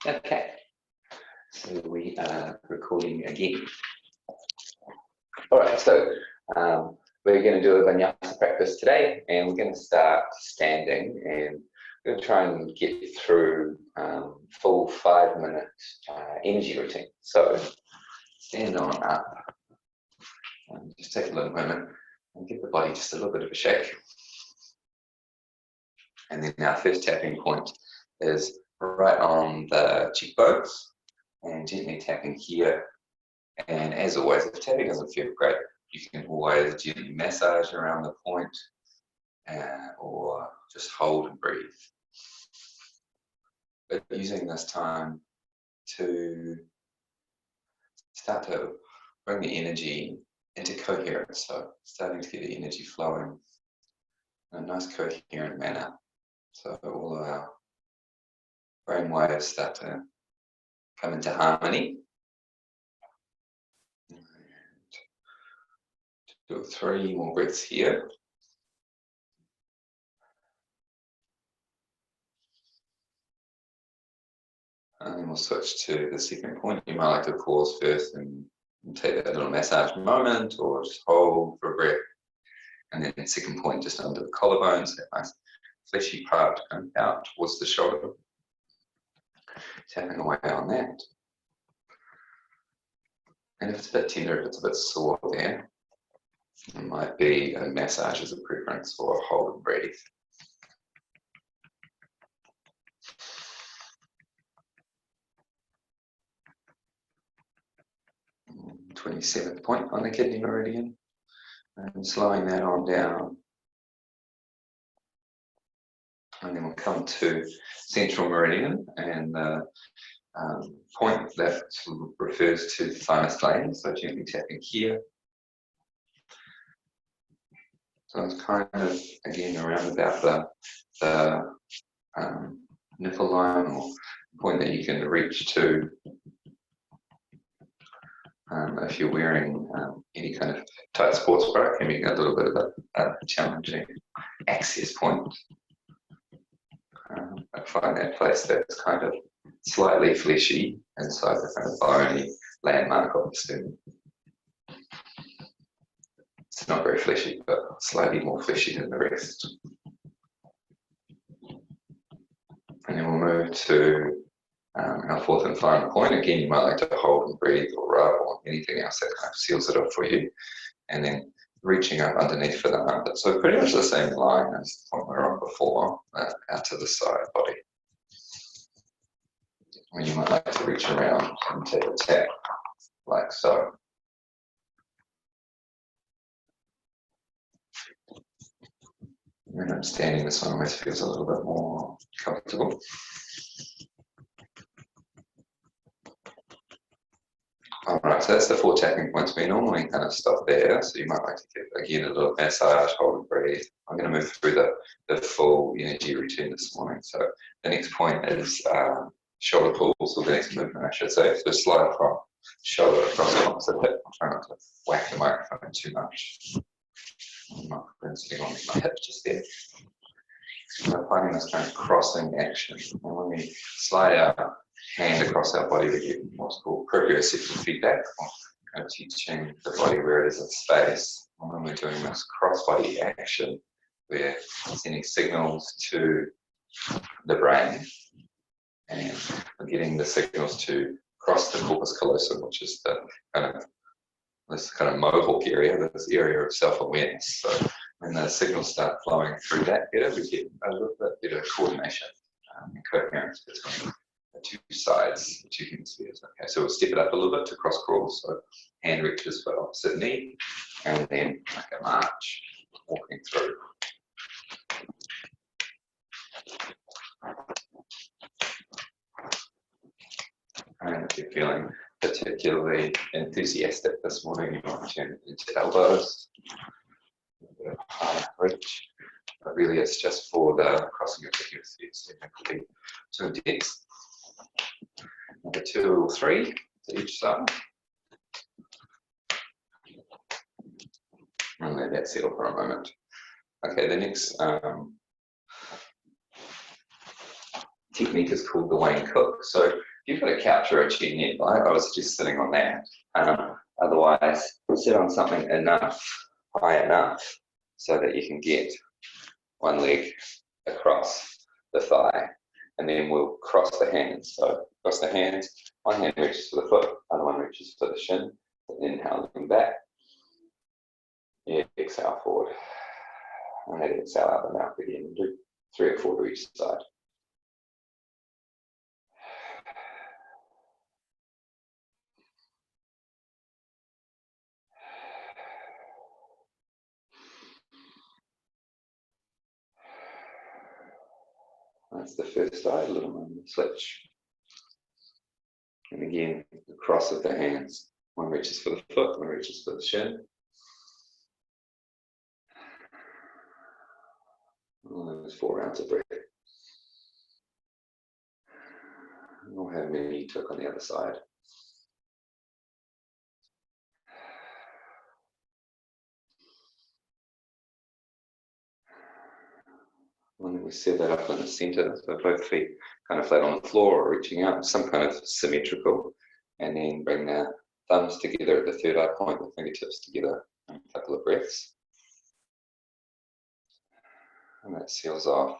Okay, so we are recording again. All right, so we're going to do a Vinyasa practice today, and we're going to start standing, and we're going to try and get through full 5-minute energy routine. So stand on up, just take a little moment and give the body just a little bit of a shake. And then our first tapping point is right on the cheekbones and gently tapping here. And as always, if tapping doesn't feel great, you can always gently massage around the point or just hold and breathe. But using this time to start to bring the energy into coherence, so starting to get the energy flowing in a nice coherent manner. So all of our brain waves start to come into harmony. And do 3 more breaths here. And then we'll switch to the second point. You might like to pause first and take that little massage moment, or just hold for a breath. And then the second point, just under the collarbones, that nice fleshy part coming out towards the shoulder. Tapping away on that. And if it's a bit tender, if it's a bit sore there, it might be a massage as a preference, or a hold and breathe. 27th point on the kidney meridian, and slowing that on down. And then we'll come to central meridian, and the point that refers to the thymus gland, so gently tapping here. So it's kind of, again, around about the nipple line, or point that you can reach to if you're wearing any kind of tight sports bra. It can be a little bit of a challenging access point. I find that place that's kind of slightly fleshy inside the kind of bony landmark of the sternum. It's not very fleshy, but slightly more fleshy than the rest. And then we'll move to our 4th and final point. Again, you might like to hold and breathe, or rub, or anything else that kind of seals it up for you. And then reaching up underneath for the armpit. So pretty much the same line as the point we were on before, out to the side body. And you might like to reach around and take a tap, like so. When I'm standing, this one always feels a little bit more comfortable. Alright, so that's the 4 tapping points. We normally kind of stop there, so you might like to get, again, a little massage, hold and breathe. I'm going to move through the full energy routine this morning. So the next point is shoulder pulls, or the next movement, I should say. So slide from shoulder across the opposite hip. I'm trying not to whack the microphone too much. The microphone's sitting on my hip just there. So I'm finding this kind of crossing action. And when we slide our hand across our body, we get what's called proprioceptive feedback, or kind of teaching the body where it is in space. And when we're doing this cross-body action, we're sending signals to the brain, and we're getting the signals to cross the corpus callosum, which is the this kind of mohawk area, this area of self-awareness. So when the signals start flowing through that better, we get a little bit better coordination and coherence between the 2 sides, the 2 hemispheres. Okay, so we'll step it up a little bit to cross crawl. So hand reaches for opposite knee, and then like a march, walking through. And if you're feeling particularly enthusiastic this morning, you might turn into elbows, a bit of high reach. But really, it's just for the crossing of the hemispheres, so it could be too intense. Number 2 or 3 to each side. And let that settle for a moment. Okay, the next technique is called the Wayne Cook. So you've got a couch or a chair nearby, I was just sitting on that. Otherwise, sit on something high enough, so that you can get one leg across the thigh, and then we'll cross the hands. So cross the hands, one hand reaches for the foot, other one reaches for the shin, inhale, lean back. Yeah, exhale forward. And then exhale out the mouth again. Do 3 or 4 to each side. That's the first side, a little moment switch. And again, the cross of the hands. One reaches for the foot, one reaches for the shin. And there's 4 rounds of breath. And we'll have many you took on the other side. And then we set that up in the center, so both feet kind of flat on the floor or reaching out, some kind of symmetrical. And then bring the thumbs together at the third eye point, the fingertips together, and a couple of breaths. And that seals off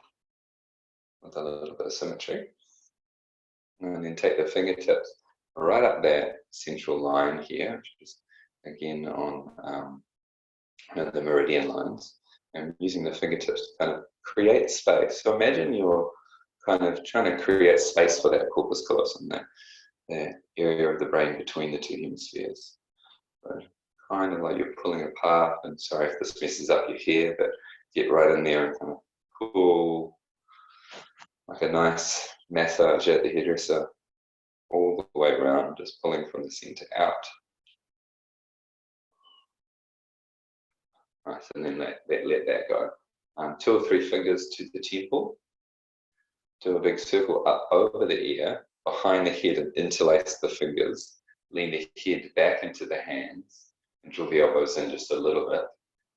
with a little bit of symmetry. And then take the fingertips right up that central line here, which is again on the meridian lines, and using the fingertips to kind of create space. So imagine you're kind of trying to create space for that corpus callosum, that area of the brain between the 2 hemispheres. So kind of like you're pulling apart, and sorry if this messes up your hair, but get right in there and kind of pull like a nice massage at the hairdresser all the way around, just pulling from the center out. Nice, and then let that go. 2 or 3 fingers to the temple. Do a big circle up over the ear, behind the head, and interlace the fingers. Lean the head back into the hands and draw the elbows in just a little bit.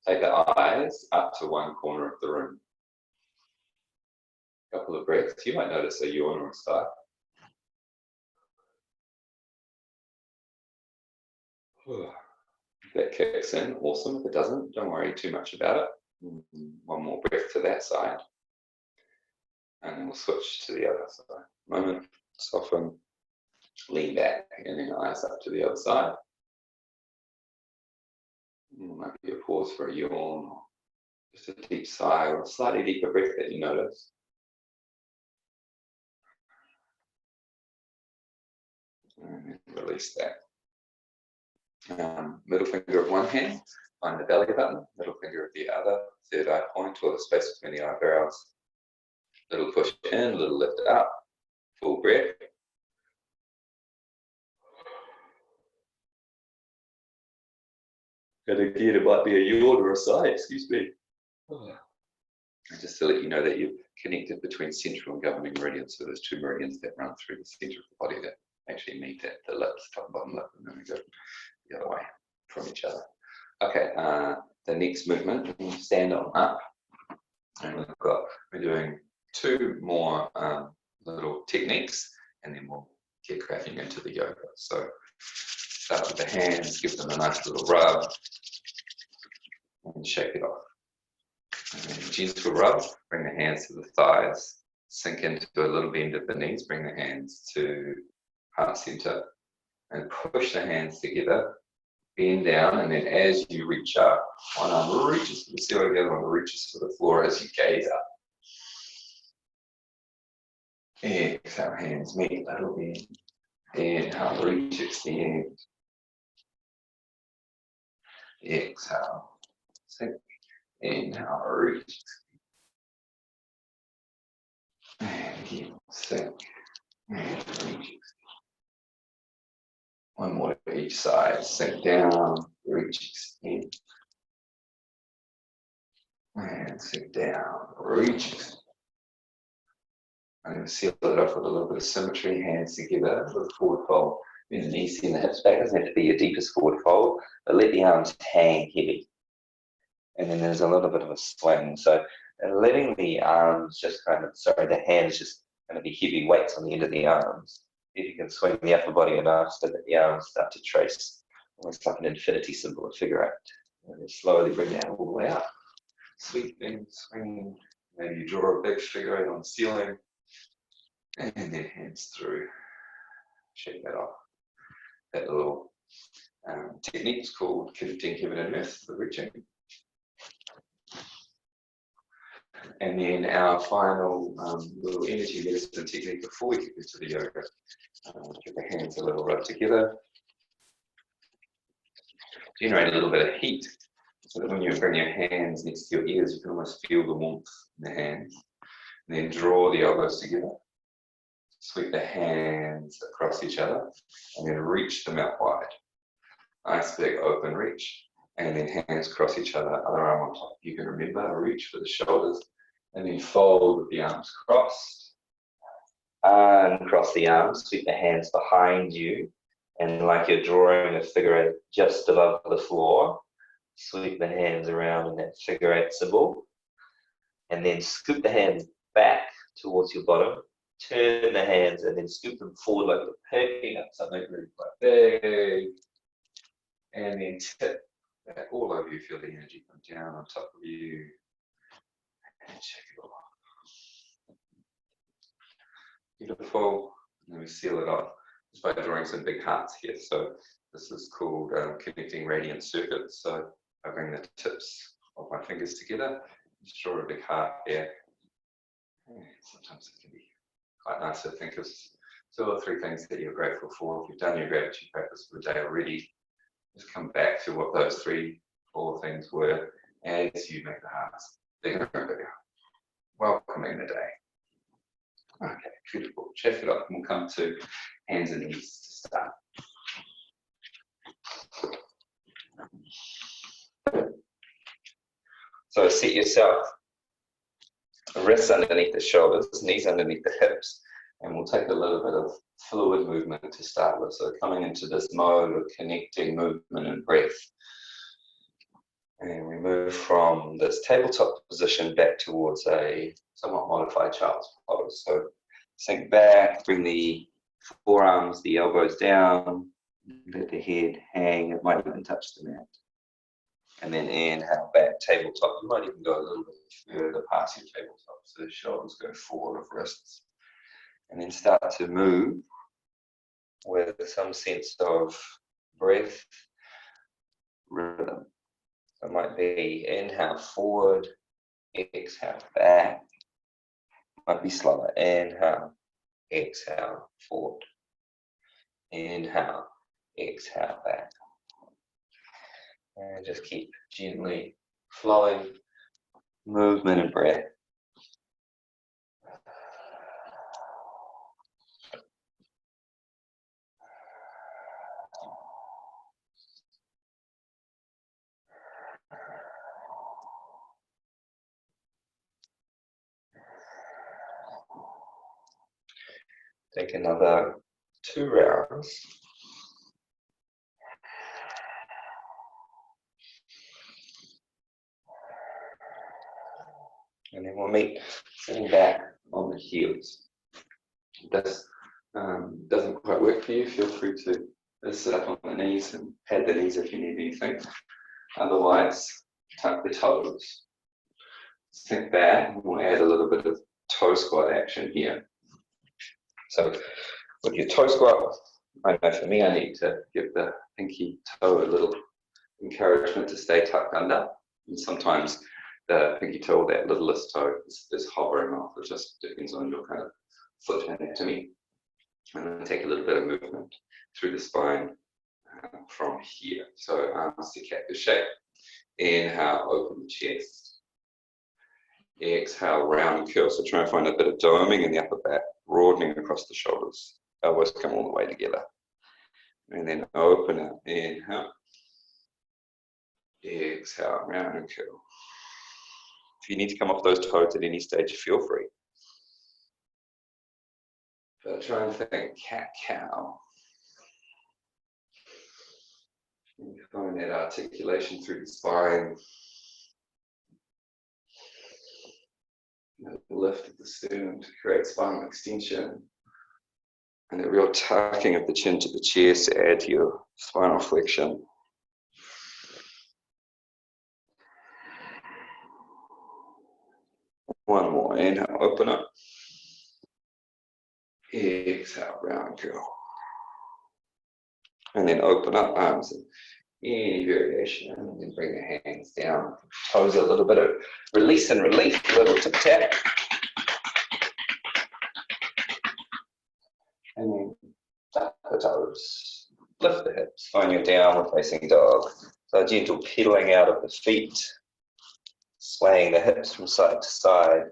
Take the eyes up to one corner of the room. A couple of breaths. You might notice a yawn or a sigh. If that kicks in, awesome. If it doesn't, don't worry too much about it. One more breath to that side. And then we'll switch to the other side. Moment, soften, lean back, and then eyes up to the other side. Maybe a pause for a yawn, or just a deep sigh, or a slightly deeper breath that you notice. And then release that. Middle finger of one hand, find the belly button, middle finger of the other, third eye point, or the space between the eyebrows. Little push in, little lift up, full breath. And again, it might be a yawn or a sigh, excuse me. And just to let you know that you've connected between central and governing meridians, so there's 2 meridians that run through the center of the body that actually meet at the lips, top and bottom lip, and then we go the other way from each other. Okay, the next movement, we'll stand on up, and we're doing 2 more little techniques, and then we'll get cracking into the yoga. So start with the hands, give them a nice little rub, and shake it off. And then gentle rub, bring the hands to the thighs, sink into a little bend of the knees, bring the hands to heart center, and push the hands together, bend down, and then as you reach up, one arm reaches for the ceiling, the other one reaches for the floor as you gaze up. Exhale, hands meet, little bend. Inhale, reach, extend. Exhale, sink. Inhale, reach. And again, sink. And reach. One more to each side. Sink down, reach, extend. And sink down, reach, extend. I'm going to seal it off with a little bit of symmetry, hands together, with a forward fold. Bend the knees, send the hips back. Doesn't have to be your deepest forward fold, but let the arms hang heavy. And then there's a little bit of a swing. So letting the arms just the hands just kind of be heavy weights on the end of the arms. If you can swing the upper body enough so that the arms start to trace almost like an infinity symbol, a figure eight. And then slowly bring that all the way up. Sweeping, swinging. Maybe you draw a big figure eight on the ceiling. And then hands through. Shake that off. That little technique is called connecting heaven and earth, the reaching. And then our final little energy medicine technique before we get into the yoga. Get the hands a little rubbed together. Generate a little bit of heat so that when you bring your hands next to your ears, you can almost feel the warmth in the hands. And then draw the elbows together. Sweep the hands across each other and then reach them out wide. Nice big open reach. And then hands cross each other, other arm on top. You can remember, reach for the shoulders. And then fold with the arms crossed. Uncross the arms, sweep the hands behind you. And like you're drawing a figure eight just above the floor, sweep the hands around in that figure eight symbol. And then scoop the hands back towards your bottom. Turn the hands and then scoop them forward like you're picking up something really quite big. And then tip back all over you. Feel the energy come down on top of you. And check it off. Beautiful. And then we seal it off just by drawing some big hearts here. So this is called connecting radiant circuits. So I bring the tips of my fingers together, just draw a big heart here. Sometimes it can be quite nice to think of 2 or 3 things that you're grateful for. If you've done your gratitude practice for the day already, just come back to what those 3, 4 things were as you make the hearts bigger and bigger. Welcoming the day. Okay, beautiful. Check it off and we'll come to hands and knees to start. So set yourself, wrists underneath the shoulders, knees underneath the hips, and we'll take a little bit of fluid movement to start with. So coming into this mode of connecting movement and breath. And we move from this tabletop position back towards a somewhat modified child's pose. So sink back, bring the forearms, the elbows down, let the head hang, it might even touch the mat. And then inhale back, tabletop. You might even go a little bit further past your tabletop, so the shoulders go forward of wrists. And then start to move with some sense of breath, rhythm. So it might be inhale forward, exhale back. Might be slower. Inhale, exhale forward. Inhale, exhale back. And just keep gently flowing movement and breath. Take another 2 rounds. And then we'll meet sitting back on the heels. If this doesn't quite work for you, feel free to sit up on the knees and pad the knees if you need anything. Otherwise, tuck the toes. Sink back, and we'll add a little bit of toe squat action here. So with your toe squat, I know for me, I need to give the pinky toe a little encouragement to stay tucked under. And sometimes the pinky toe, or that littlest toe, is hovering off. It just depends on your kind of foot anatomy. And then take a little bit of movement through the spine from here. So arms to cactus shape. Inhale, open the chest. Exhale, round and curl. So try and find a bit of doming in the upper back, broadening across the shoulders. Elbows come all the way together. And then open up. Inhale. Exhale, round and curl. If you need to come off those toes at any stage, feel free. But try and think cat-cow. And find that articulation through the spine. The lift of the sternum to create spinal extension. And a real tucking of the chin to the chest to add to your spinal flexion. One more, inhale, open up. Exhale, round curl. And then open up, arms in any variation, and then bring the hands down. Toes a little bit of release and relief, a little tip tap. And then tuck the toes, lift the hips, find your downward facing dog. So a gentle pedaling out of the feet, swaying the hips from side to side,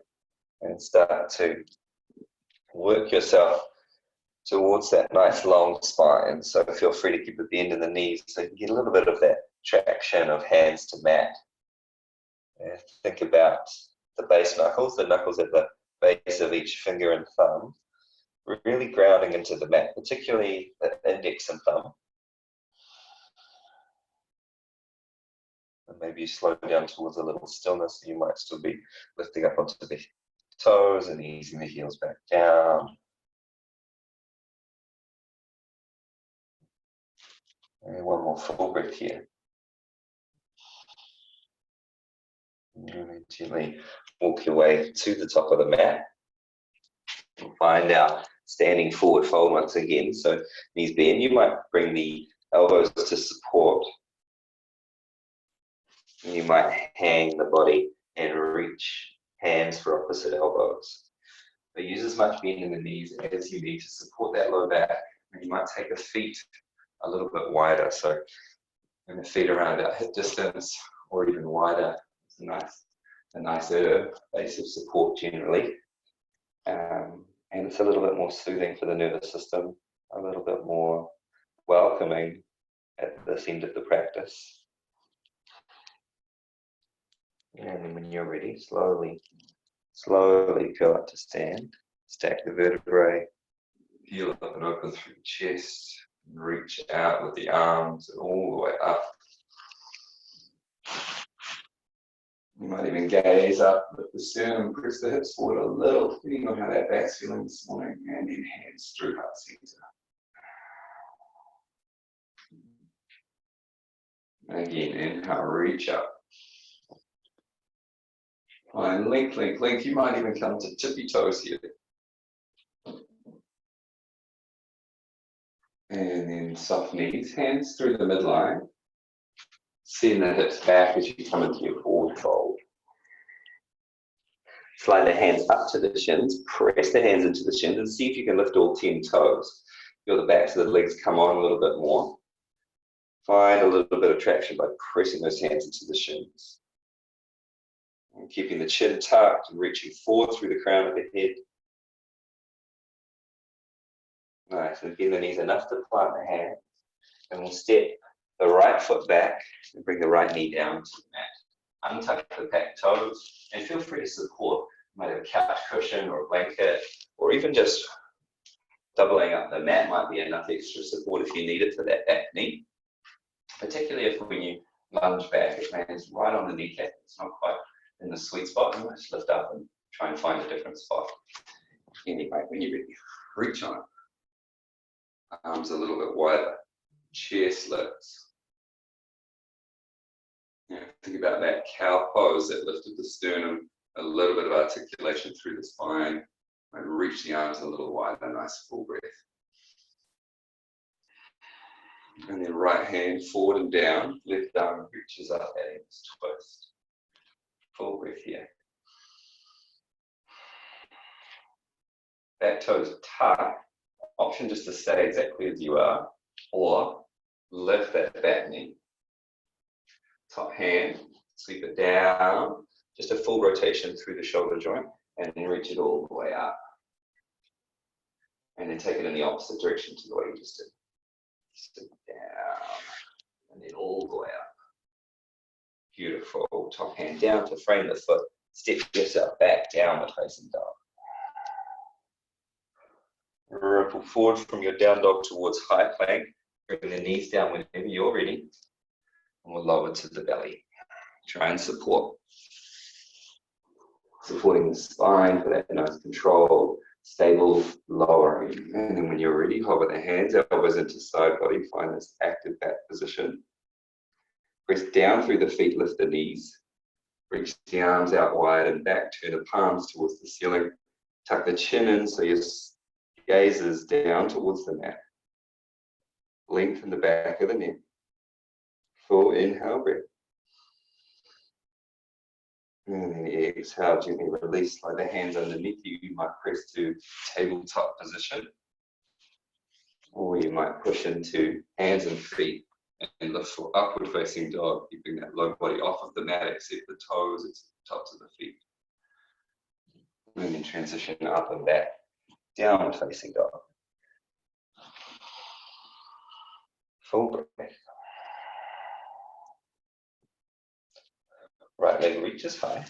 and start to work yourself towards that nice long spine. So feel free to keep the bend in the knees so you can get a little bit of that traction of hands to mat. And think about the base knuckles, the knuckles at the base of each finger and thumb, really grounding into the mat, particularly the index and thumb. And maybe you slow down towards a little stillness, so you might still be lifting up onto the toes and easing the heels back down. And one more full breath here. And then gently walk your way to the top of the mat. And find our standing forward fold once again. So knees bend, you might bring the elbows to support. And you might hang the body and reach hands for opposite elbows. But use as much bend in the knees as you need to support that low back. And you might take the feet a little bit wider, so bring the feet around about hip distance or even wider. It's a nicer base of support generally. And it's a little bit more soothing for the nervous system, a little bit more welcoming at this end of the practice. And then when you're ready, slowly curl up to stand, stack the vertebrae, heel up and open through the chest, and reach out with the arms and all the way up. You might even gaze up at the sternum, press the hips forward a little, depending on how that back's feeling this morning, and then hands through heart center. And again, inhale, reach up. Find length, length, length. You might even come to tippy toes here. And then soft knees, hands through the midline. Send the hips back as you come into your forward fold. Slide the hands up to the shins, press the hands into the shins and see if you can lift all 10 toes. Feel the backs of the legs come on a little bit more. Find a little bit of traction by pressing those hands into the shins. And keeping the chin tucked and reaching forward through the crown of the head. Nice, and bend the knees enough to plant the hands. And we'll step the right foot back and bring the right knee down to the mat. Untuck the back toes and feel free to support. You might have a couch cushion or a blanket, or even just doubling up the mat might be enough extra support if you need it for that back knee. Particularly if when you lunge back, it lands right on the kneecap. It's not quite in the sweet spot. You might just lift up and try and find a different spot. Anyway, when you're ready, reach on it. Arms a little bit wider, chest lifts. Think about that cow pose that lifted the sternum, a little bit of articulation through the spine. And reach the arms a little wider, nice full breath. And then right hand forward and down, left arm reaches up, adding this twist. Full breath here. Back toes tuck. Option just to stay exactly as you are, or lift that back knee. Top hand, sweep it down, just a full rotation through the shoulder joint, and then reach it all the way up. And then take it in the opposite direction to the way you just did. Sit down, and then all the way up. Beautiful. Top hand down to frame the foot. Step yourself back, downward facing dog. Ripple forward from your down dog towards high plank. Bring the knees down whenever you're ready. And we'll lower to the belly. Try and support. Supporting the spine for that nice control stable lowering. And then when you're ready, hover the hands, elbows into side body, find this active back position. Press down through the feet, lift the knees. Reach the arms out wide and back, turn the palms towards the ceiling. Tuck the chin in so your gaze is down towards the mat. Lengthen the back of the neck. Full inhale breath. And then exhale, gently release, slide the hands underneath you. You might press to tabletop position. Or you might push into hands and feet and lift for upward facing dog, keeping that low body off of the mat, except the toes, it's the tops of the feet. And then transition up and back, downward facing dog. Full breath. Right leg reaches high.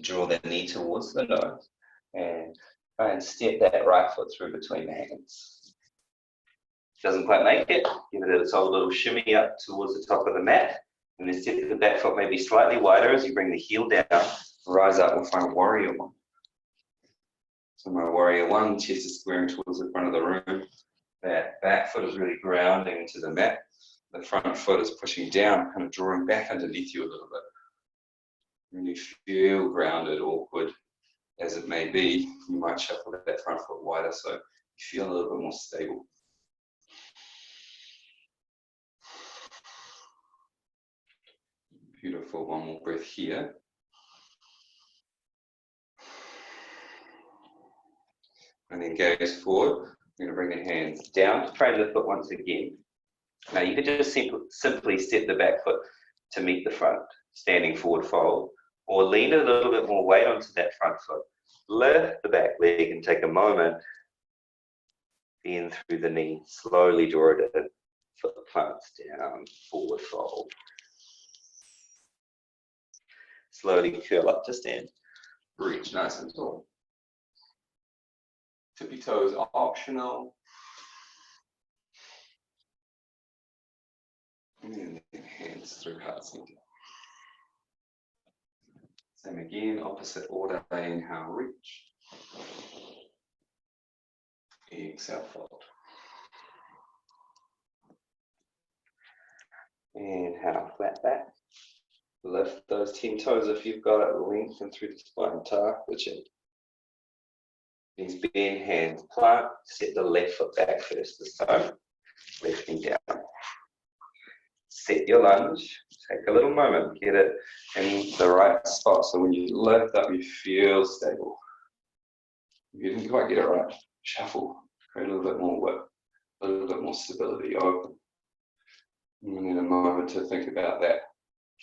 Draw the knee towards the nose and try and step that right foot through between the hands. Doesn't quite make it, give it its old little shimmy up towards the top of the mat, and then step the back foot maybe slightly wider as you bring the heel down, rise up and find warrior one. So my warrior one, chest is squaring towards the front of the room. That back foot is really grounding into the mat. The front foot is pushing down, kind of drawing back underneath you a little bit. When you feel grounded, awkward as it may be, you might shuffle that front foot wider so you feel a little bit more stable. Beautiful, one more breath here. And then gaze forward. You're going to bring the hands down, try the foot once again. Now you could just simply step the back foot to meet the front, standing forward fold, or lean a little bit more weight onto that front foot. Lift the back leg and take a moment, in through the knee, slowly draw it in, foot plants down, forward fold. Slowly curl up to stand. Reach nice and tall. Tippy toes are optional. And then hands through heart center. Same again, opposite order. Inhale, reach. Exhale, fold. Inhale, flat back. Lift those 10 toes if you've got it, lengthen through the spine, tuck the chin. Knees bend, hands plant, set the left foot back first this time, lifting down. Set your lunge, take a little moment, get it in the right spot so when you lift up you feel stable. If you didn't quite get it right, shuffle, create a little bit more width, a little bit more stability, open. And then a moment to think about that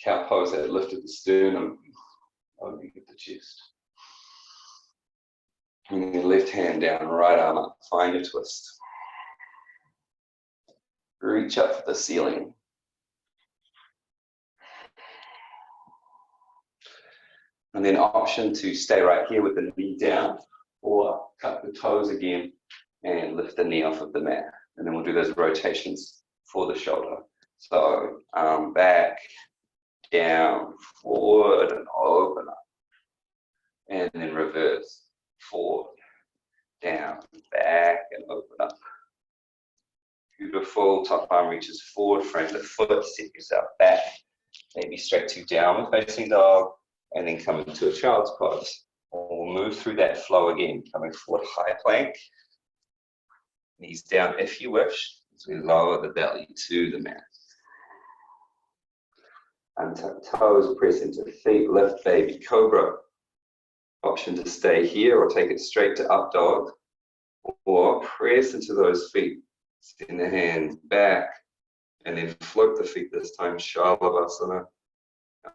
cow pose that lifted the sternum, opening at the chest. And then left hand down, right arm up, find a twist. Reach up for the ceiling. And then option to stay right here with the knee down, or cut the toes again and lift the knee off of the mat. And then we'll do those rotations for the shoulder. So arm back, down, forward, and open up. And then reverse, forward, down, back, and open up. Beautiful, top arm reaches forward, front the foot, sit yourself back. Maybe straight to downward facing dog, and then come into a child's pose. We'll move through that flow again, coming forward, high plank. Knees down if you wish, as we lower the belly to the mat. Untuck toes, press into feet, lift baby cobra. Option to stay here or take it straight to up dog, or press into those feet. Send the hands back and then float the feet this time, Shalavasana.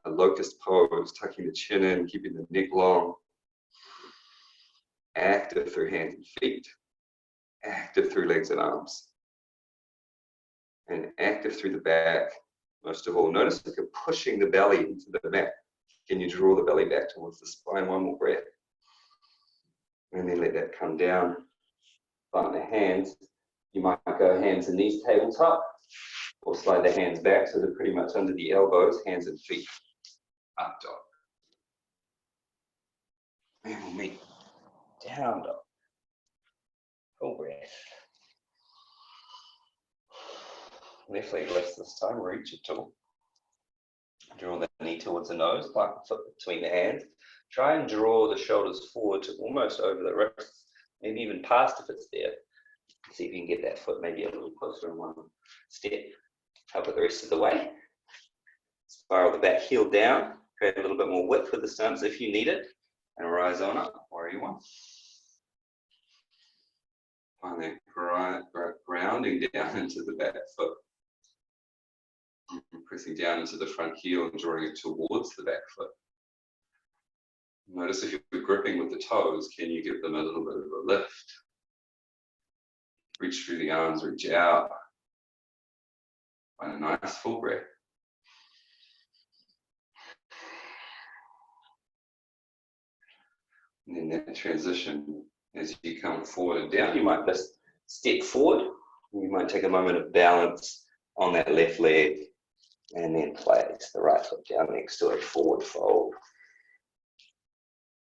A locust pose, tucking the chin in, keeping the neck long. Active through hands and feet. Active through legs and arms. And active through the back. Most of all, notice like you're pushing the belly into the mat. Can you draw the belly back towards the spine? One more breath. And then let that come down. Find the hands. You might go hands and knees tabletop, or slide the hands back so they're pretty much under the elbows, hands and feet. Up dog. And we'll meet Pound up. Full breath. Left leg lifts this time, reach it tall. Draw the knee towards the nose, plant the foot between the hands. Try and draw the shoulders forward to almost over the wrists, maybe even past if it's there. See if you can get that foot maybe a little closer in one step. Help it the rest of the way. Spiral the back heel down, create a little bit more width with the stance if you need it, and rise on up, warrior one. Find that grounding down into the back foot. Pressing down into the front heel and drawing it towards the back foot. Notice if you're gripping with the toes, can you give them a little bit of a lift? Reach through the arms, reach out. Find a nice full breath. And then that transition, as you come forward and down, you might just step forward. You might take a moment of balance on that left leg and then place the right foot down next to it, forward fold.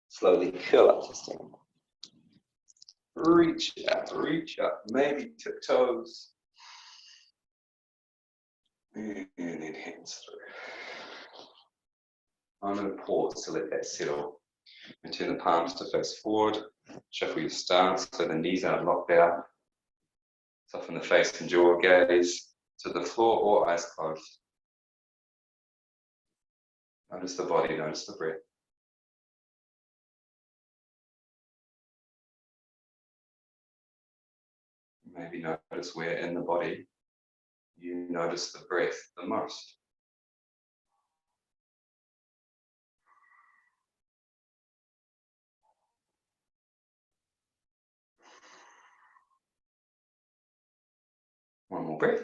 Slowly curl up to stand. Reach up, maybe tiptoes. And then hands through. I'm going to pause to let that settle. And turn the palms to face forward. Shuffle your stance so the knees aren't locked out. Soften the face and jaw, gaze to the floor or eyes closed. Notice the body, notice the breath. Maybe notice where in the body you notice the breath the most. One more breath.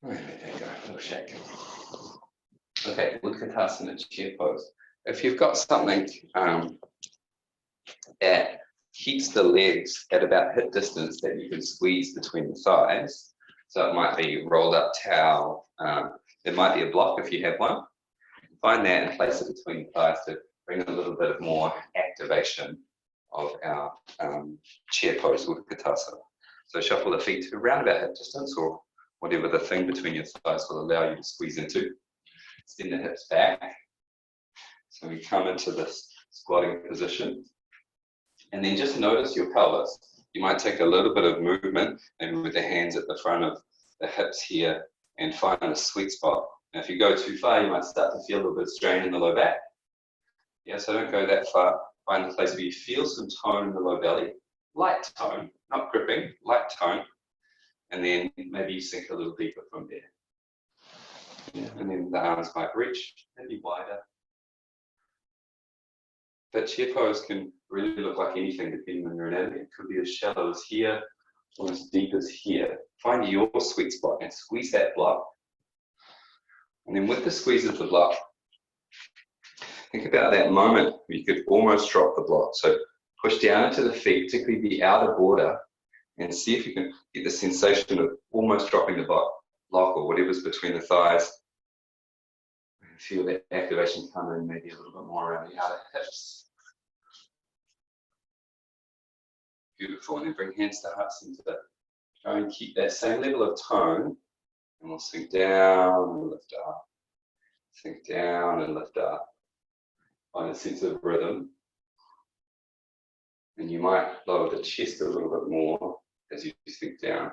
And let that go, a little shake. Okay, Utkatasana chair pose. If you've got something that keeps the legs at about hip distance that you can squeeze between the thighs, so it might be rolled up towel, it might be a block if you have one. Find that and place it between the thighs to bring a little bit of more activation of our chair pose with Utkatasana. So shuffle the feet to around about hip distance or whatever the thing between your thighs will allow you to squeeze into. Extend the hips back. So we come into this squatting position. And then just notice your pelvis. You might take a little bit of movement and with the hands at the front of the hips here and find a sweet spot. Now if you go too far, you might start to feel a little bit of strain in the low back. Yeah, so don't go that far. Find a place where you feel some tone in the low belly. Light tone, not gripping, light tone. And then maybe you sink a little deeper from there. Yeah, and then the arms might reach, maybe wider. But chair pose can really look like anything depending on your anatomy. It could be as shallow as here or as deep as here. Find your sweet spot and squeeze that block. And then with the squeeze of the block, think about that moment where you could almost drop the block. So push down into the feet, particularly the outer border, and see if you can get the sensation of almost dropping the block or whatever's between the thighs. And feel that activation come in maybe a little bit more around the outer hips. Beautiful, and then bring hands to hearts into that. Try and keep that same level of tone, and we'll sink down and lift up. Sink down and lift up. Find a sense of rhythm. And you might lower the chest a little bit more as you sink down.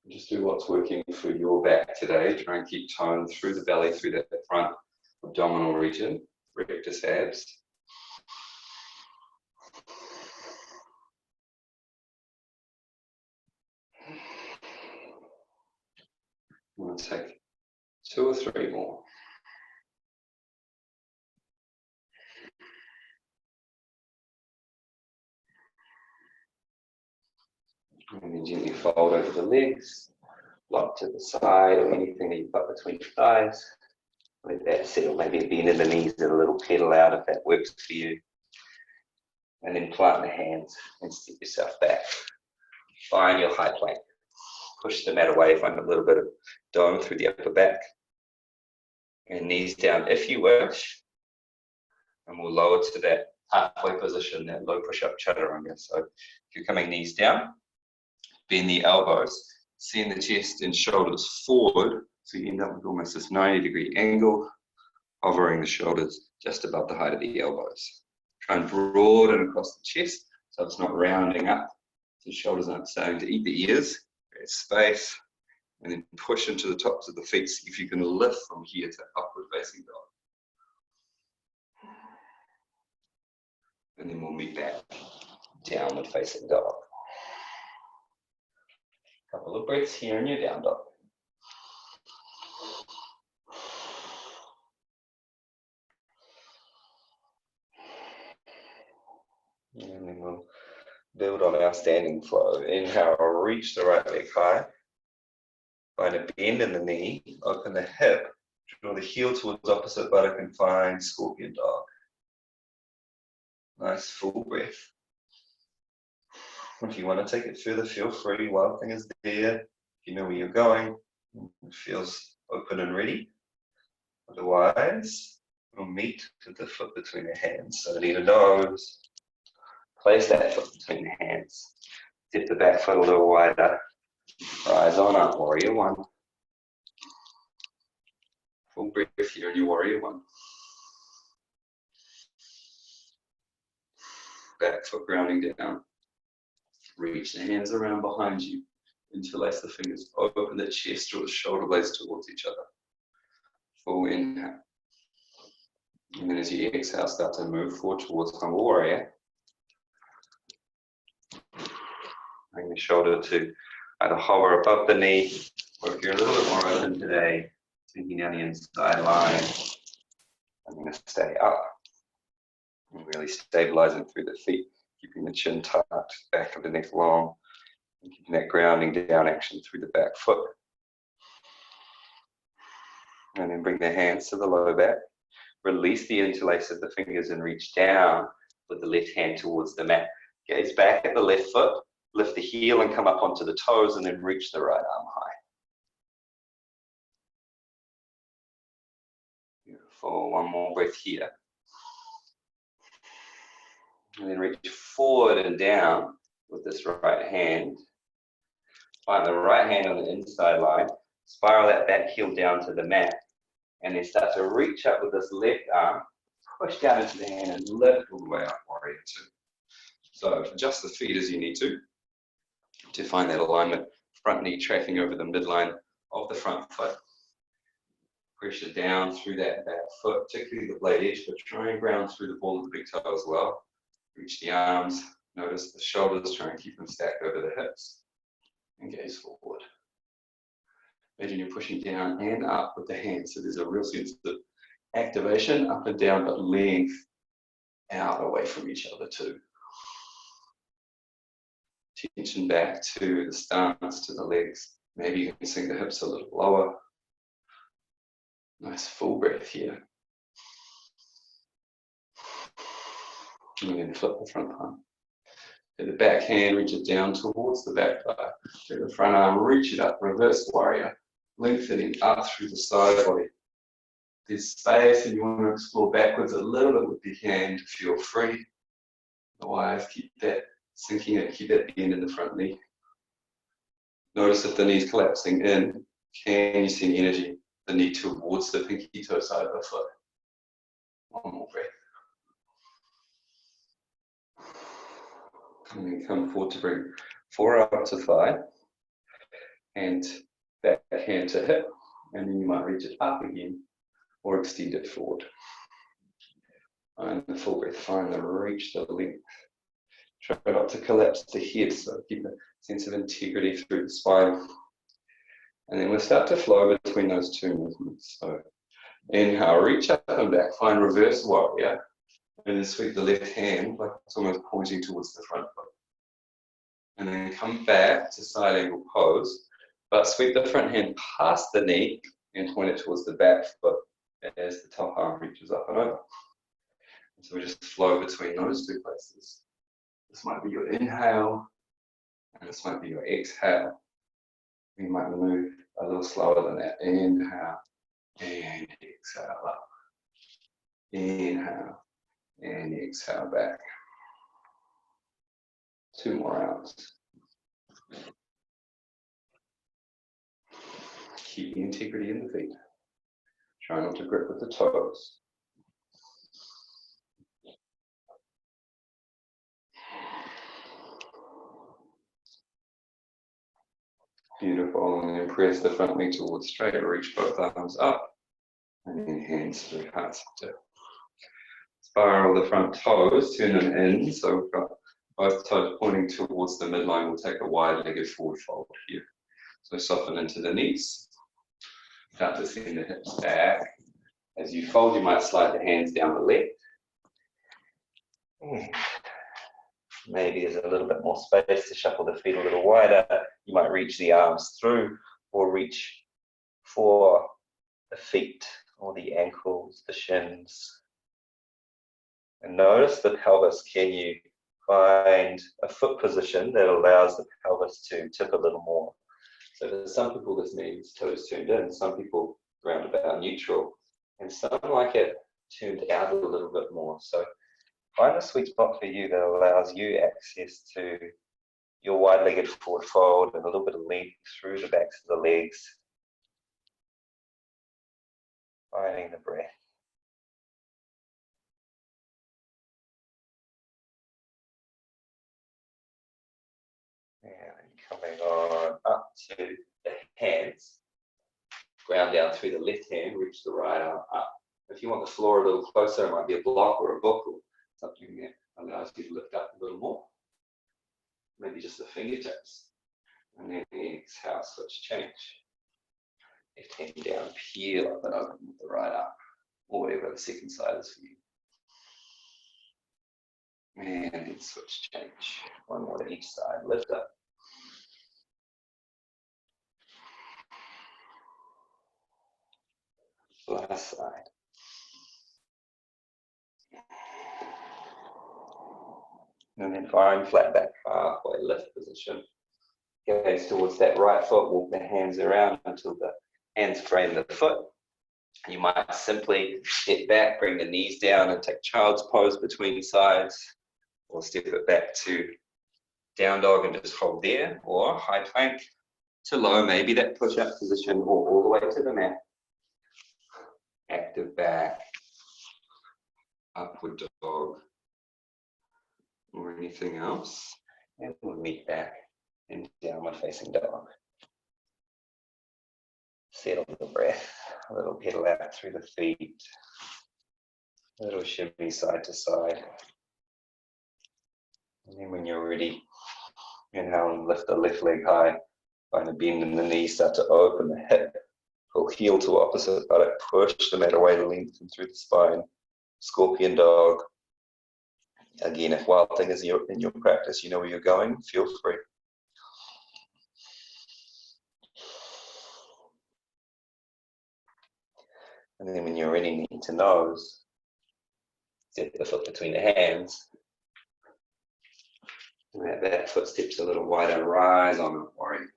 And just do what's working for your back today. Try and keep tone through the belly, through that front abdominal region, rectus abs. I'm going to take 2 or 3 more. And then gently fold over the legs, lock to the side or anything that you've got between your thighs. Let that settle, maybe bend in the knees and a little pedal out if that works for you. And then plant the hands and step yourself back. Find your high plank. Push the mat away, find a little bit of dome through the upper back. And knees down if you wish. And we'll lower to that halfway position, that low push-up chaturanga. So if you're coming knees down, bend the elbows, send the chest and shoulders forward, so you end up with almost this 90-degree angle, hovering the shoulders just above the height of the elbows. Try and broaden across the chest, so it's not rounding up. So the shoulders aren't starting to eat the ears. Create space, and then push into the tops of the feet. See if you can lift from here to upward facing dog. And then we'll meet that downward facing dog. Couple of breaths here in your down dog. And then we'll build on our standing flow. Inhale, reach the right leg high. Find a bend in the knee, open the hip, draw the heel towards opposite buttock and find scorpion dog. Nice full breath. If you want to take it further, feel free. Wild thing is there. You know where you're going. It feels open and ready. Otherwise, we'll meet with the foot between the hands. So knee to nose. Place that foot between the hands. Dip the back foot a little wider. Rise on up, warrior one. Full breath here in your warrior one. Back foot grounding down. Reach the hands around behind you. Interlace the fingers. Open the chest or the shoulder blades towards each other. Full inhale. And then as you exhale, start to move forward towards humble warrior. Bring the shoulder to either hover above the knee, or if you're a little bit more open today, sinking down the inside line. I'm going to stay up and really stabilizing through the feet, keeping the chin tucked, back of the neck long, and keeping that grounding down action through the back foot. And then bring the hands to the lower back. Release the interlace of the fingers and reach down with the left hand towards the mat. Gaze back at the left foot, lift the heel and come up onto the toes and then reach the right arm high. Beautiful, one more breath here. And then reach forward and down with this right hand. Find the right hand on the inside line, spiral that back heel down to the mat, and then start to reach up with this left arm, push down into the hand and lift all the way up, warrior two. So adjust the feet as you need to find that alignment, front knee tracking over the midline of the front foot. Pressure down through that back foot, particularly the blade edge, but try and ground through the ball of the big toe as well. Reach the arms, notice the shoulders, try and keep them stacked over the hips, and gaze forward. Imagine you're pushing down and up with the hands, so there's a real sense of activation, up and down, but length out away from each other too. Tension back to the stance, to the legs. Maybe you can sink the hips a little lower. Nice full breath here. And then flip the front palm. Take the back hand, reach it down towards the back thigh. Take the front arm, reach it up, reverse warrior. Lengthening up through the side body. There's space and you want to explore backwards a little bit with the hand, feel free. Otherwise, keep that sinking it, keep that bend in the front knee. Notice if the knee's collapsing in, can you send energy, the knee towards the pinky toe side of the foot? One more breath. And then come forward to bring forearm up to thigh, and back hand to hip, and then you might reach it up again, or extend it forward. And the full breath, find the reach, the length. Try not to collapse the head, so keep a sense of integrity through the spine. And then we'll start to flow between those two movements. So inhale, reach up and back, find reverse warrior, and then sweep the left hand like it's almost pointing towards the front foot. And then come back to side angle pose, but sweep the front hand past the knee and point it towards the back foot as the top arm reaches up and over. And so we just flow between those two places. This might be your inhale, and this might be your exhale. You might move a little slower than that. Inhale, and exhale up. Inhale, And exhale back. 2 more rounds. Keep the integrity in the feet. Try not to grip with the toes. Beautiful, and then press the front leg towards straight, reach both arms up, and then hands through heart center. Spiral the front toes, turn them in, so we've got both toes pointing towards the midline. We'll take a wide-legged forward fold here. So soften into the knees, start to send the hips back. As you fold, you might slide the hands down the leg. Maybe there's a little bit more space to shuffle the feet a little wider. You might reach the arms through or reach for the feet or the ankles, the shins. And notice the pelvis. Can you find a foot position that allows the pelvis to tip a little more? So for some people this means toes turned in, some people round about neutral, and some like it turned out a little bit more. So find a sweet spot for you that allows you access to your wide-legged forward fold and a little bit of length through the backs of the legs. Finding the breath. And coming on up to the hands. Ground down through the left hand, reach the right arm up. If you want the floor a little closer, it might be a block or a book or something that allows you to lift up a little more. Maybe just the fingertips. And then exhale, switch change. Left hand down, peel up and open with the right arm, or whatever the second side is for you. And then switch change. One more to each side, lift up. Last side. And then find flat back, halfway lift position. Gaze towards that right foot, walk the hands around until the hands frame the foot. You might simply step back, bring the knees down and take child's pose between sides, or step it back to down dog and just hold there, or high plank to low, maybe that push-up position, or all the way to the mat. Active back, upward dog, or anything else, and we'll meet back in downward facing dog. Settle the breath, a little pedal out through the feet, a little shimmy side to side. And then when you're ready, inhale and lift the left leg high, find a bend in the knee, start to open the hip, pull heel to opposite buttock, push the mat away, lengthen through the spine, scorpion dog. Again, if wild thing is in your practice, you know where you're going, feel free. And then when you're ready, knee to nose, step the foot between the hands. And that back foot steps a little wider, rise on the warrior one.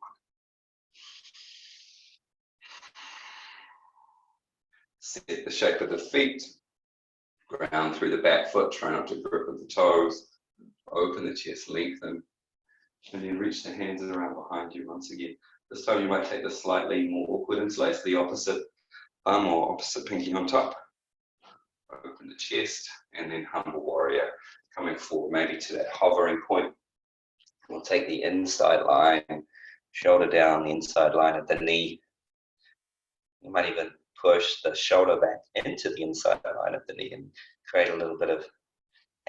Set the shape of the feet, ground through the back foot, try not to grip with the toes, open the chest, lengthen, and then reach the hands around behind you once again. This time you might take the slightly more awkward interlace, the opposite thumb or opposite pinky on top. Open the chest, and then humble warrior, coming forward maybe to that hovering point. We'll take the inside line, shoulder down, the inside line of the knee. You might even push the shoulder back into the inside line of the knee and create a little bit of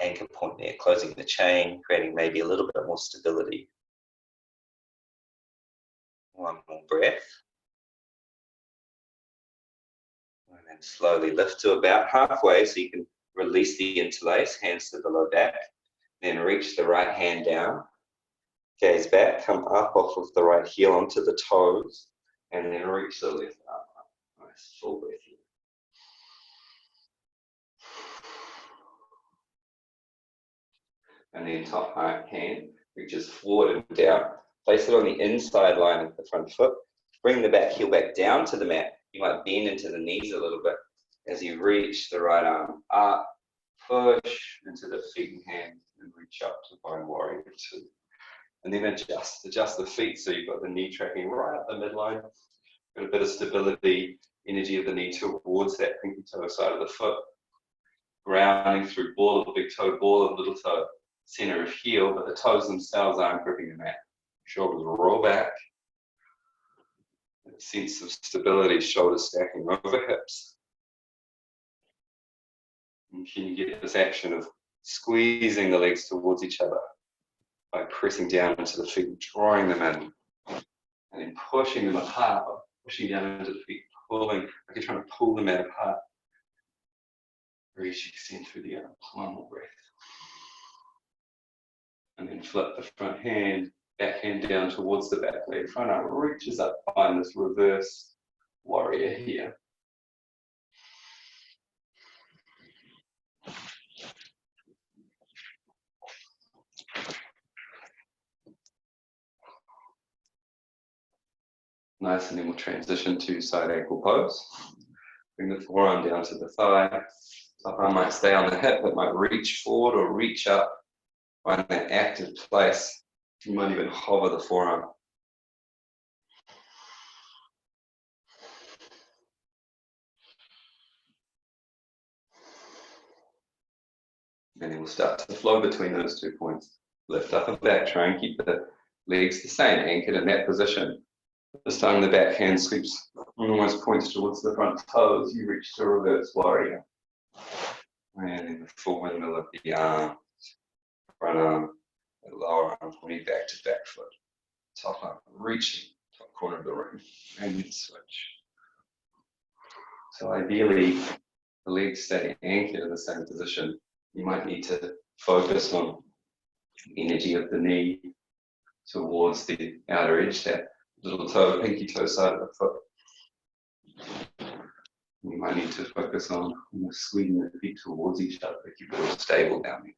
anchor point there, closing the chain, creating maybe a little bit more stability. One more breath. And then slowly lift to about halfway so you can release the interlace, hands to the low back. Then reach the right hand down, gaze back, come up off of the right heel onto the toes, and then reach the left arm up. Nice, full breath here. And then top right hand reaches forward and down. Place it on the inside line of the front foot. Bring the back heel back down to the mat. You might bend into the knees a little bit as you reach the right arm up, push into the feet and hands and reach up to Bone Warrior 2. And then adjust the feet so you've got the knee tracking right up the midline. Got a bit of stability, energy of the knee towards that pinky toe side of the foot. Grounding through ball of big toe, ball of little toe, center of heel, but the toes themselves aren't gripping the mat. Shoulders roll back. A sense of stability, shoulders stacking over hips. And can you get this action of squeezing the legs towards each other by pressing down into the feet, drawing them in, and then pushing them apart, pushing down into the feet, pulling, like you're trying to pull the mat apart. Reach, extend through the arms, one more breath. And then flip the front hand, back hand down towards the back leg. Front arm reaches up, find this reverse warrior here. Nice, and then we'll transition to side ankle pose. Bring the forearm down to the thigh. Top arm might stay on the hip, it might reach forward or reach up. Find that active place. You might even hover the forearm. And then we'll start to flow between those 2 points. Lift up and back, try and keep the legs the same, anchored in that position. This time the back hand sweeps and almost points towards the front toes. You reach to reverse warrior. And then the full windmill of the arm, front arm, the lower arm pointing back to back foot. Top arm reaching, top corner of the room, and then switch. So ideally, the legs stay anchored in the same position. You might need to focus on the energy of the knee towards the outer edge, that little toe, pinky toe side of the foot. You might need to focus on squeezing the feet towards each other to keep it all stable down there.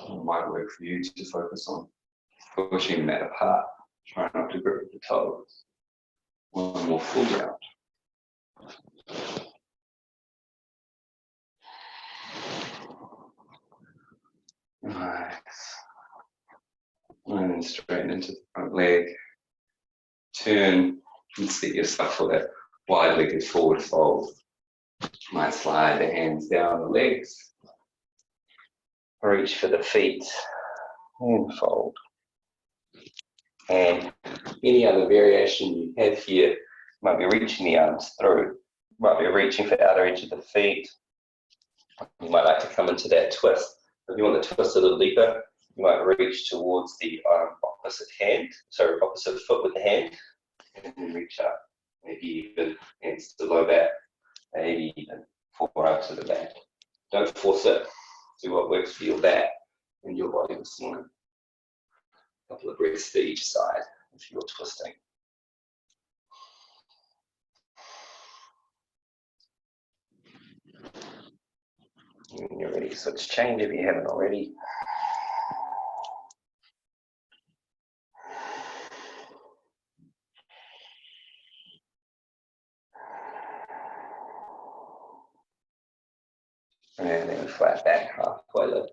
It might work for you to focus on pushing that apart, trying not to grip the toes. One more full round. Nice. And then straighten into the front leg. Turn and set yourself for that wide-legged forward fold. You might slide the hands down the legs. Reach for the feet and fold. And any other variation you have here, might be reaching the arms through, might be reaching for the outer edge of the feet. You might like to come into that twist. If you want to twist a little deeper, you might reach towards the opposite foot with the hand, and then reach up, maybe even hands to the low back, maybe even forearm to the back. Don't force it. Do what works for your back and your body this morning. A couple of breaths to each side if you're twisting. When you're ready, switch change if you haven't already. And then flat back, halfway lift.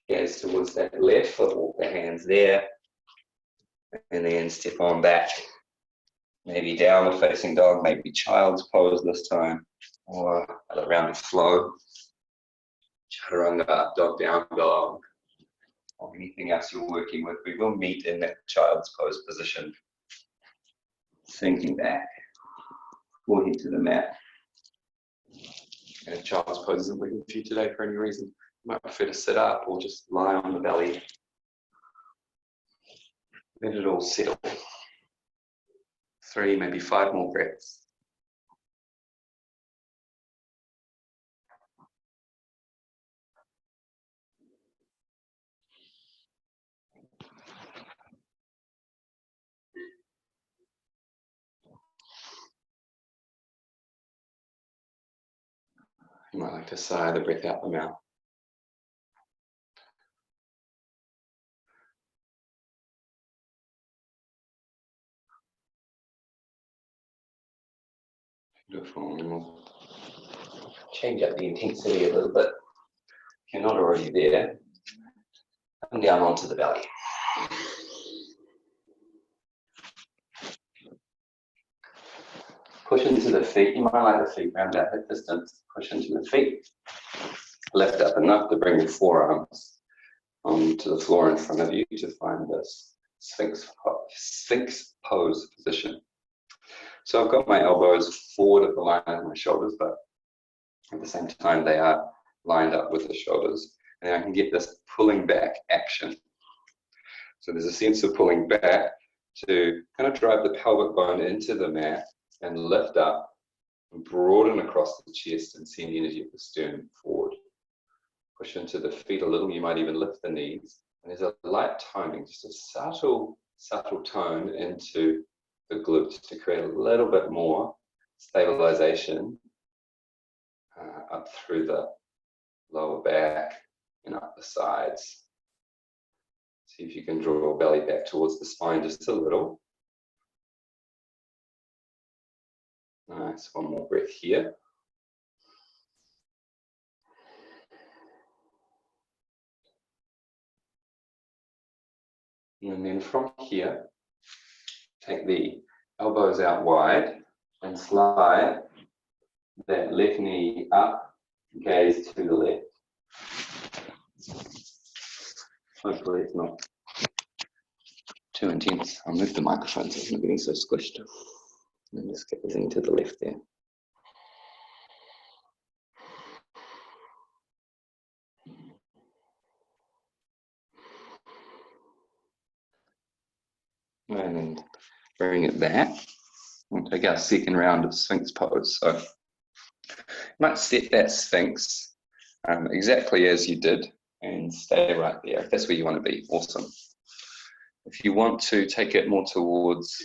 Gaze towards that left foot, walk the hands there. And then step on back. Maybe downward facing dog, maybe child's pose this time, or a rounded flow. Chaturanga, dog down dog, or anything else you're working with. We will meet in that child's pose position. Sinking back, forehead to the mat. And if child's pose isn't working for you today for any reason, you might prefer to sit up or just lie on the belly. Let it all settle. 3, maybe 5 more breaths. You might like to sigh the breath out the mouth. Beautiful. change up the intensity a little bit. If you're not already there, come down onto the belly. Push into the feet. You might like the feet around that hip distance. Push into the feet. Lift up enough to bring your forearms onto the floor in front of you to find this Sphinx pose position. So I've got my elbows forward of the line of my shoulders, but at the same time they are lined up with the shoulders. And I can get this pulling back action. So there's a sense of pulling back to kind of drive the pelvic bone into the mat and lift up and broaden across the chest and send the energy of the sternum forward. Push into the feet a little, you might even lift the knees. And there's a light toning, just a subtle tone into the glutes to create a little bit more stabilization up through the lower back and up the sides. See if you can draw belly back towards the spine just a little. Nice, one more breath here. And then from here, take the elbows out wide and slide that left knee up, gaze to the left. Hopefully it's not too intense. I'll move the microphone so it's not getting so squished. And just gazing to the left there. And then bring it back. We'll take our second round of Sphinx pose. So you might set that Sphinx exactly as you did and stay right there. If that's where you want to be, awesome. If you want to take it more towards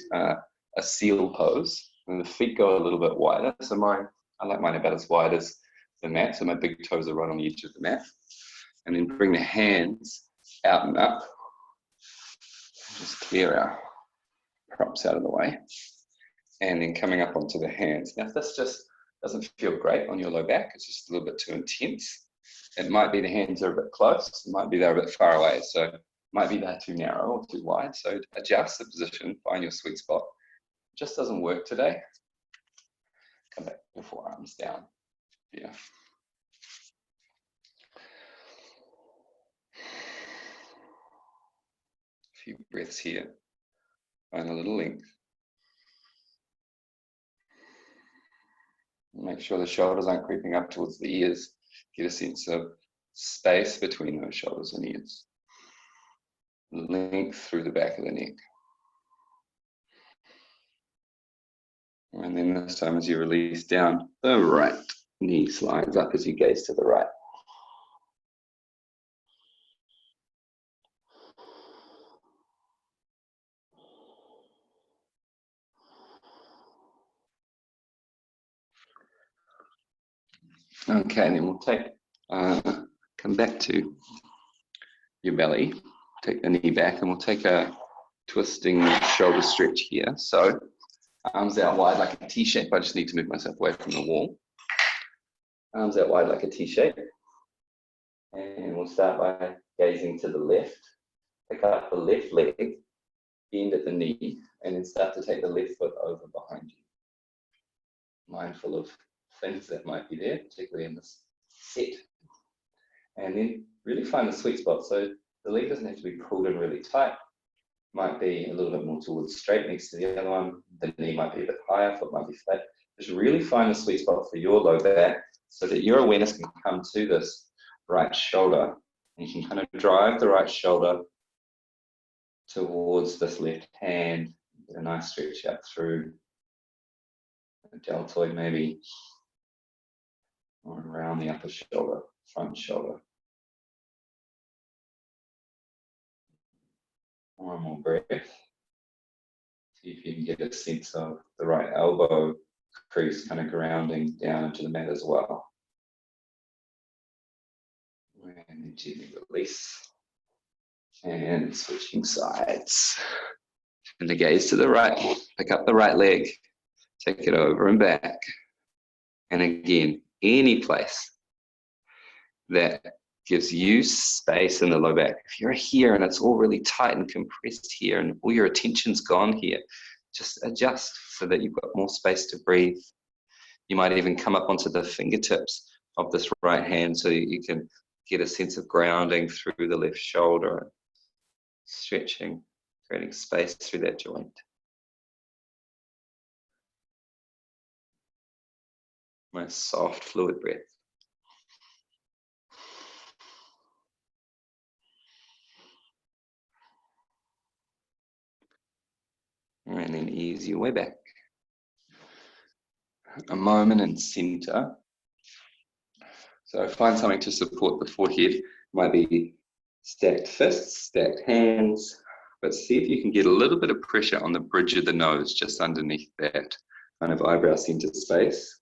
a seal pose, and the feet go a little bit wider. So I like mine about as wide as the mat, so my big toes are right on the edge of the mat. And then bring the hands out and up. Just clear our props out of the way. And then coming up onto the hands. Now, if this just doesn't feel great on your low back, it's just a little bit too intense. It might be the hands are a bit close, it might be they're a bit far away, so it might be they're too narrow or too wide. So adjust the position, find your sweet spot. It just doesn't work today. Come back, your forearms down. Yeah. A few breaths here. Find a little length. Make sure the shoulders aren't creeping up towards the ears. Get a sense of space between those shoulders and ears. Length through the back of the neck. And then this time as you release down, the right knee slides up as you gaze to the right. Okay, and then we'll take, come back to your belly, take the knee back, and we'll take a twisting shoulder stretch here. So arms out wide like a T shape. I just need to move myself away from the wall. Arms out wide like a T shape. And we'll start by gazing to the left. Pick up the left leg, bend at the knee, and then start to take the left foot over behind you. Mindful of things that might be there, particularly in this set. And then really find the sweet spot. So the leg doesn't have to be pulled in really tight. Might be a little bit more towards straight next to the other one. The knee might be a bit higher, foot might be flat. Just really find the sweet spot for your low back so that your awareness can come to this right shoulder. And you can kind of drive the right shoulder towards this left hand. Get a nice stretch out through the deltoid maybe, or around the upper shoulder, front shoulder. One more breath. See if you can get a sense of the right elbow crease kind of grounding down into the mat as well. And then gently release. And switching sides. And the gaze to the right. Pick up the right leg. Take it over and back. And again, any place that gives you space in the low back. If you're here and it's all really tight and compressed here and all your attention's gone here, just adjust so that you've got more space to breathe. You might even come up onto the fingertips of this right hand so you can get a sense of grounding through the left shoulder, stretching, creating space through that joint. Nice soft fluid breath. And then ease your way back. A moment in center. So find something to support the forehead. It might be stacked fists, stacked hands, but see if you can get a little bit of pressure on the bridge of the nose, just underneath that kind of eyebrow center space.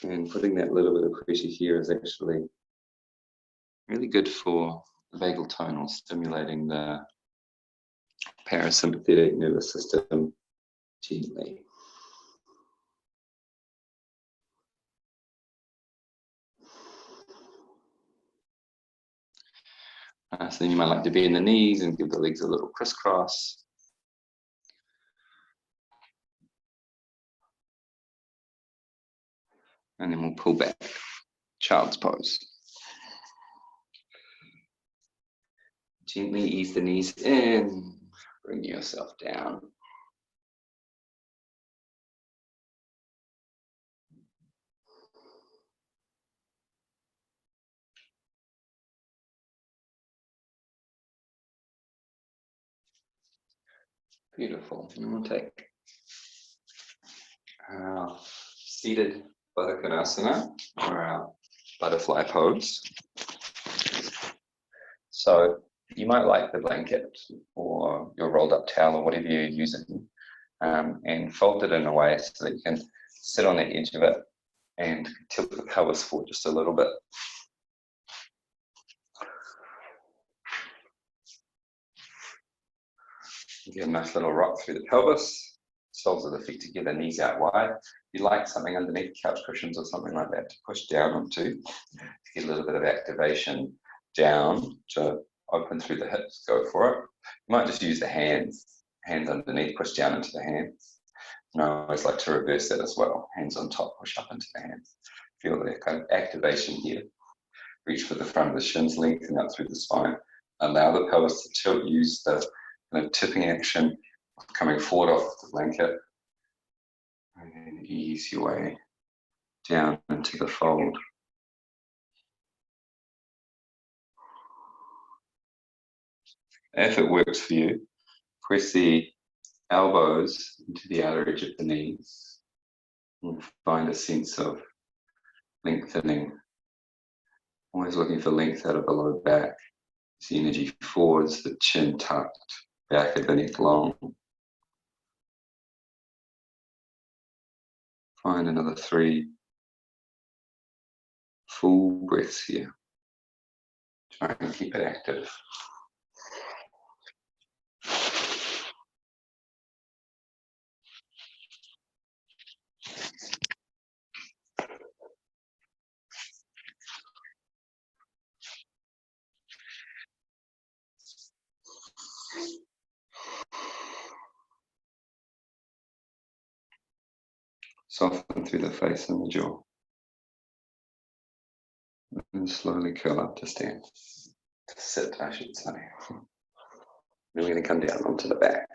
And putting that little bit of pressure here is actually really good for the vagal tone, or stimulating the parasympathetic nervous system gently. So then you might like to bend the knees and give the legs a little crisscross. And then we'll pull back, child's pose. Gently ease the knees in, bring yourself down. Beautiful. And we'll take our seated Baddha Konasana, or our butterfly pose. So you might like the blanket or your rolled up towel or whatever you're using, and fold it in a way so that you can sit on the edge of it and tilt the pelvis forward just a little bit. Get a nice little rock through the pelvis, soles of the feet together, knees out wide. If you like something underneath, couch cushions or something like that to push down onto, to get a little bit of activation down, to open through the hips, go for it. You might just use the hands underneath, push down into the hands. And I always like to reverse that as well. Hands on top, push up into the hands. Feel the kind of activation here. Reach for the front of the shins, lengthen out through the spine. Allow the pelvis to tilt, use the kind of tipping action of coming forward off the blanket. And then ease your way down into the fold. If it works for you, press the elbows into the outer edge of the knees and find a sense of lengthening. Always looking for length out of the low back. It's the energy forwards, the chin tucked, back of the neck long. Find another 3 full breaths here. Try and keep it active. Soften through the face and the jaw. And slowly curl up to stand. To sit, I should say. Then we're going to come down onto the back.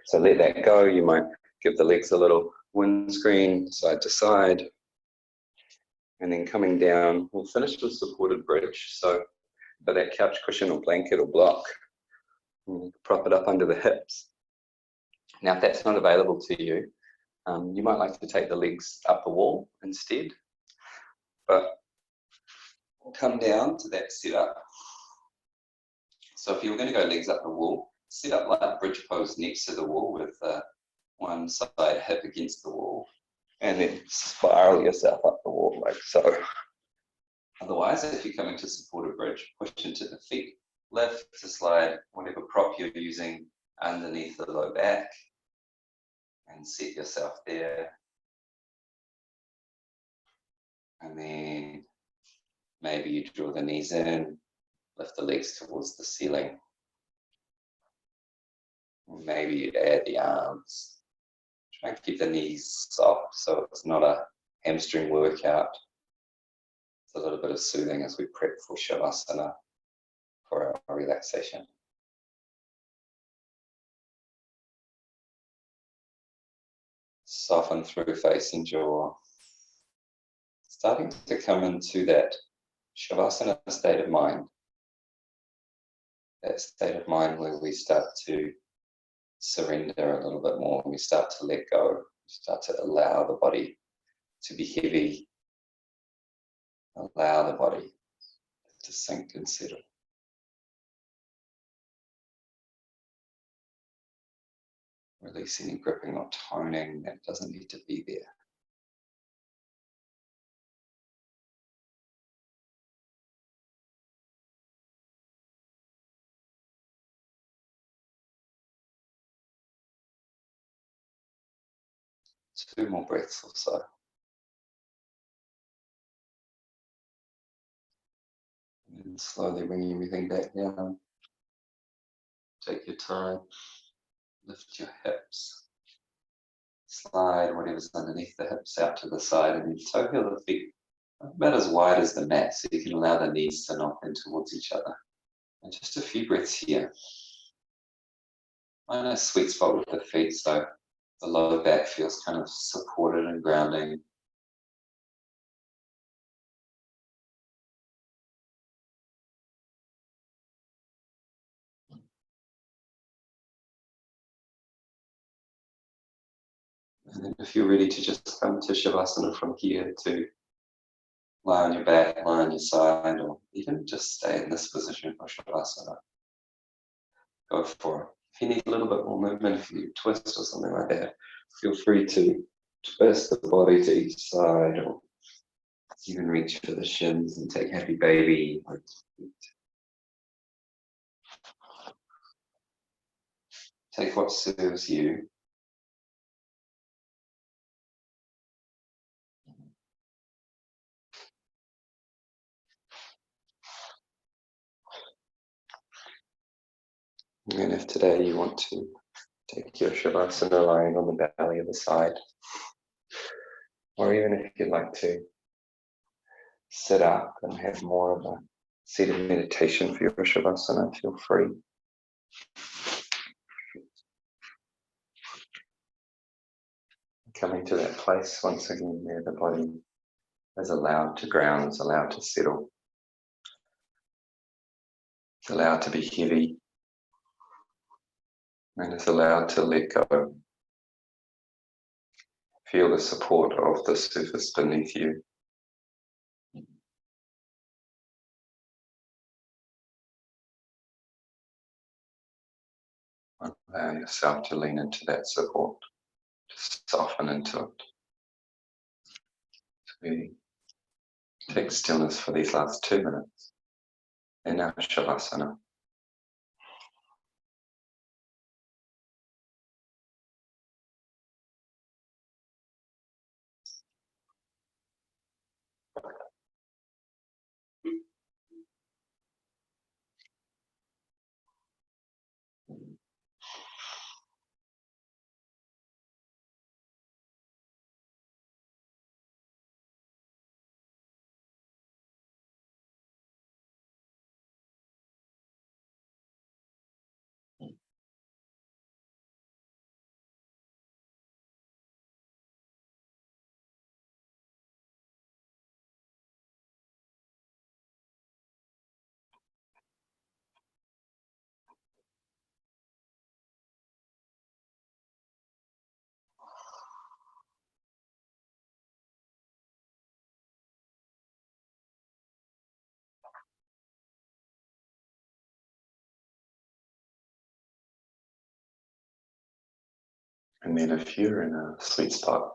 So let that go. You might give the legs a little windscreen, side to side. And then coming down, we'll finish with supported bridge. So for that couch cushion or blanket or block, prop it up under the hips. Now, if that's not available to you, you might like to take the legs up the wall instead. But we'll come down to that setup. So if you were going to go legs up the wall, sit up like bridge pose next to the wall with one side hip against the wall, and then spiral yourself up the wall like so. Otherwise, if you're coming to supported bridge, push into the feet, lift to slide whatever prop you're using underneath the low back, and set yourself there. And then maybe you draw the knees in, lift the legs towards the ceiling. Maybe you add the arms. Try and keep the knees soft so it's not a hamstring workout. It's a little bit of soothing as we prep for Shavasana, for our relaxation. Soften through face and jaw. Starting to come into that Shavasana state of mind. That state of mind where we start to surrender a little bit more. We start to let go. We start to allow the body to be heavy. Allow the body to sink and settle. Release any gripping or toning that doesn't need to be there. Two more breaths or so. And then slowly bring everything back down. Take your time. Lift your hips. Slide whatever's underneath the hips out to the side, and then toe heel the feet about as wide as the mat, so you can allow the knees to knock in towards each other. And just a few breaths here. Find a sweet spot with the feet, so the lower back feels kind of supported and grounding. And then if you're ready to just come to Shavasana from here, to lie on your back, lie on your side, or even just stay in this position for Shavasana, go for it. If you need a little bit more movement, if you twist or something like that, feel free to twist the body to each side, or even reach for the shins and take happy baby. Take what serves you. And if today you want to take your Shavasana lying on the belly of the side, or even if you'd like to sit up and have more of a seated meditation for your Shavasana, feel free. Coming to that place once again where the body is allowed to ground, is allowed to settle, is allowed to be heavy, and is allowed to let go. Feel the support of the surface beneath you. Allow yourself to lean into that support, to soften into it. So we take stillness for these last 2 minutes in our Shavasana. And then if you're in a sweet spot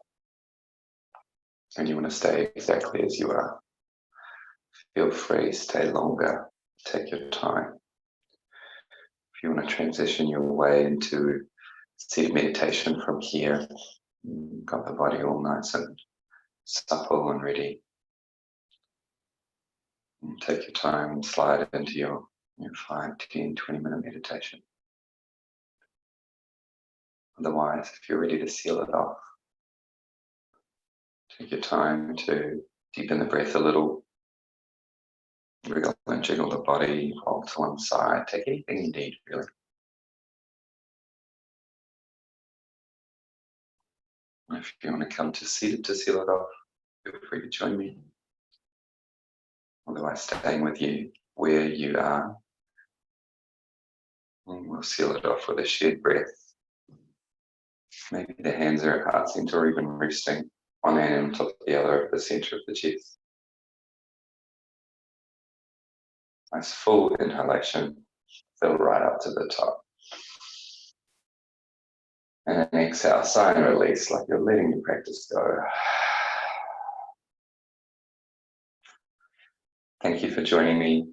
and you want to stay exactly as you are, feel free, stay longer, take your time. If you want to transition your way into seated meditation from here, got the body all nice and supple and ready, Take your time and slide into your 5, 10, 20-minute meditation. Otherwise, if you're ready to seal it off, take your time to deepen the breath a little, wriggle and jiggle the body, roll to one side, take anything you need, really. If you want to come to seated to seal it off, feel free to join me. Otherwise, staying with you where you are, and we'll seal it off with a shared breath. Maybe the hands are at heart center or even resting one hand on top of the other at the center of the chest. Nice full inhalation, fill right up to the top. And an exhale, sigh and release, like you're letting your practice go. Thank you for joining me.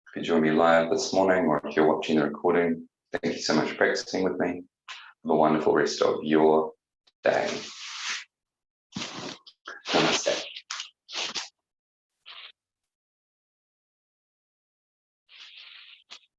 If you joined me live this morning, or if you're watching the recording, thank you so much for practicing with me. Have a wonderful rest of your day.